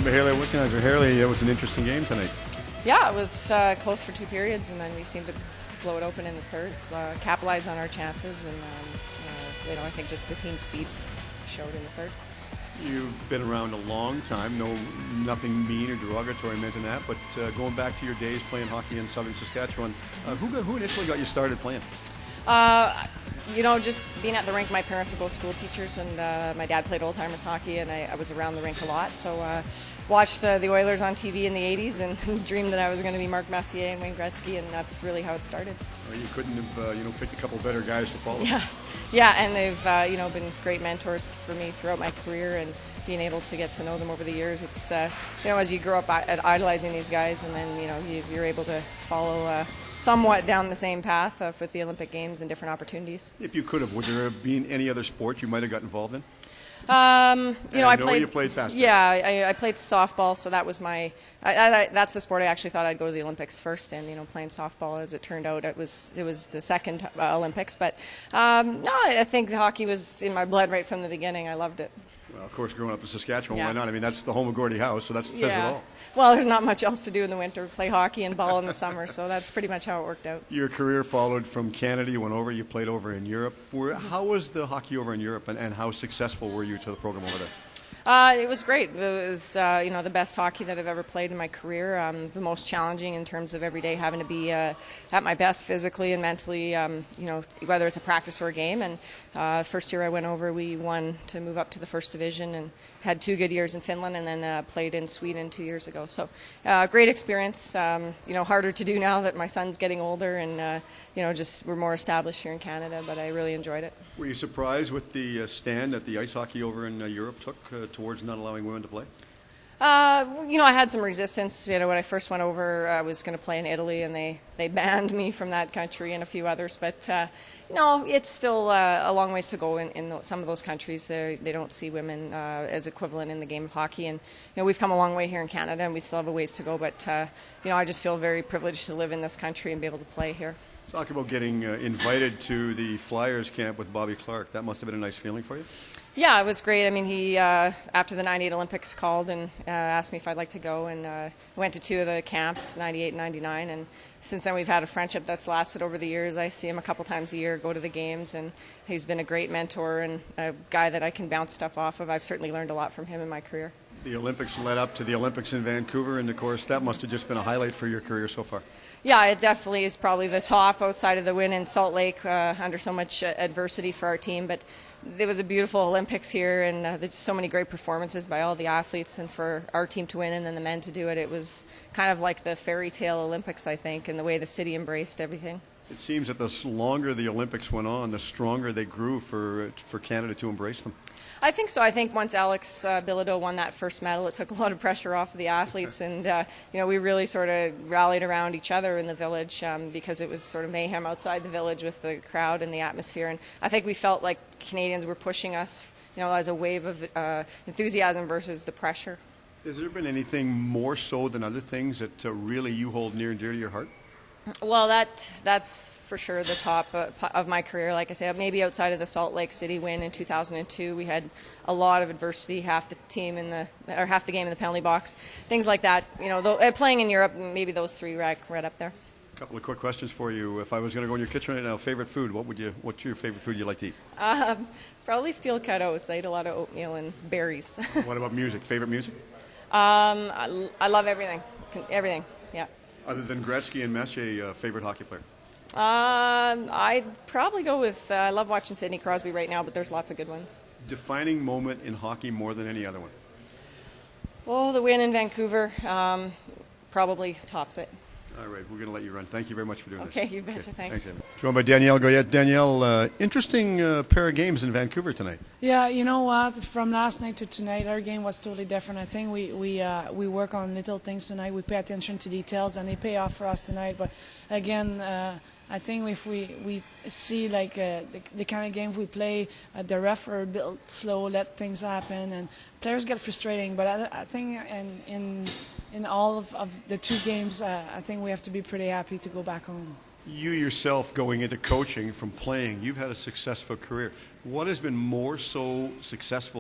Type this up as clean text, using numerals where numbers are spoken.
Joined by Hailey Wickenheiser. Hailey, it was an interesting game tonight. Yeah, it was close for 2 periods, and then we seemed to blow it open in the third. Capitalize on our chances, and I think just the team speed showed in the third. You've been around a long time. Nothing mean or derogatory meant in that. But going back to your days playing hockey in southern Saskatchewan, who initially got you started playing? Just being at the rink. My parents are both school teachers, and my dad played old-timers hockey, and I was around the rink a lot. So watched the Oilers on TV in the 80s and dreamed that I was going to be Mark Messier and Wayne Gretzky, and that's really how it started. Well, you couldn't have picked a couple better guys to follow. Yeah, and they've been great mentors for me throughout my career, and being able to get to know them over the years. It's as you grow up idolizing these guys, and then you're able to follow somewhat down the same path with the Olympic Games and different opportunities. If you could have, would there have been any other sport you might have got involved in? I played. You played fastball. Yeah, I played softball, so that was my. That's the sport I actually thought I'd go to the Olympics first, and playing softball, as it turned out, it was the second Olympics. But no, I think hockey was in my blood right from the beginning. I loved it. Well, of course, growing up in Saskatchewan, why not? I mean, that's the home of Gordie Howe, so that says it all. Well, there's not much else to do in the winter. Play hockey and ball in the summer, so that's pretty much how it worked out. Your career followed from Canada. You went over. You played over in Europe. How was the hockey over in Europe, and how successful were you to the program over there? It was great. It was the best hockey that I've ever played in my career. The most challenging in terms of every day having to be at my best physically and mentally. Whether it's a practice or a game. And first year I went over, we won to move up to the first division, and had 2 good years in Finland, and then played in Sweden 2 years ago. So great experience. Harder to do now that my son's getting older, and we're more established here in Canada. But I really enjoyed it. Were you surprised with the stand that the ice hockey over in Europe took towards not allowing women to play? I had some resistance. When I first went over, I was going to play in Italy, and they banned me from that country and a few others. But it's still a long ways to go in some of those countries. They don't see women as equivalent in the game of hockey. And we've come a long way here in Canada, and we still have a ways to go. But I just feel very privileged to live in this country and be able to play here. Talk about getting invited to the Flyers camp with Bobby Clarke. That must have been a nice feeling for you. Yeah, it was great. I mean, he after the '98 Olympics called and asked me if I'd like to go, and went to 2 of the camps, '98 and '99, and since then we've had a friendship that's lasted over the years. I see him a couple times a year, go to the games, and he's been a great mentor and a guy that I can bounce stuff off of. I've certainly learned a lot from him in my career. The Olympics led up to the Olympics in Vancouver, and of course that must have just been a highlight for your career so far. Yeah, it definitely is probably the top outside of the win in Salt Lake under so much adversity for our team. But it was a beautiful Olympics here, and there's so many great performances by all the athletes, and for our team to win and then the men to do it, it was kind of like the fairy tale Olympics, I think, and the way the city embraced everything. It seems that the longer the Olympics went on, the stronger they grew for Canada to embrace them. I think so. I think once Alex Bilodeau won that first medal, it took a lot of pressure off of the athletes, and we really sort of rallied around each other in the village because it was sort of mayhem outside the village with the crowd and the atmosphere. And I think we felt like Canadians were pushing us, as a wave of enthusiasm versus the pressure. Has there been anything more so than other things that really you hold near and dear to your heart? Well, that's for sure the top of my career. Like I said, maybe outside of the Salt Lake City win in 2002, we had a lot of adversity. Half the game in the penalty box, things like that. Playing in Europe, maybe those 3 right up there. A couple of quick questions for you. If I was going to go in your kitchen right now, favorite food? What's your favorite food you like to eat? Probably steel cut oats. I eat a lot of oatmeal and berries. What about music? Favorite music? I love everything. Everything. Yeah. Other than Gretzky and Messier, favorite hockey player? I'd probably go with, I love watching Sidney Crosby right now, but there's lots of good ones. Defining moment in hockey more than any other one? Oh, the win in Vancouver probably tops it. All right, we're going to let you run. Thank you very much for doing this. Okay, you betcha. Thanks. Joined by Danielle Goyette. Danielle, interesting pair of games in Vancouver tonight. Yeah, you know what? From last night to tonight, our game was totally different. I think we work on little things tonight. We pay attention to details, and they pay off for us tonight. But again, I think if we see like the kind of games we play, the ref are a bit slow, let things happen, and players get frustrating. But I think in all of the 2 games, I think we have to be pretty happy to go back home. You yourself going into coaching from playing, you've had a successful career. What has been more so successful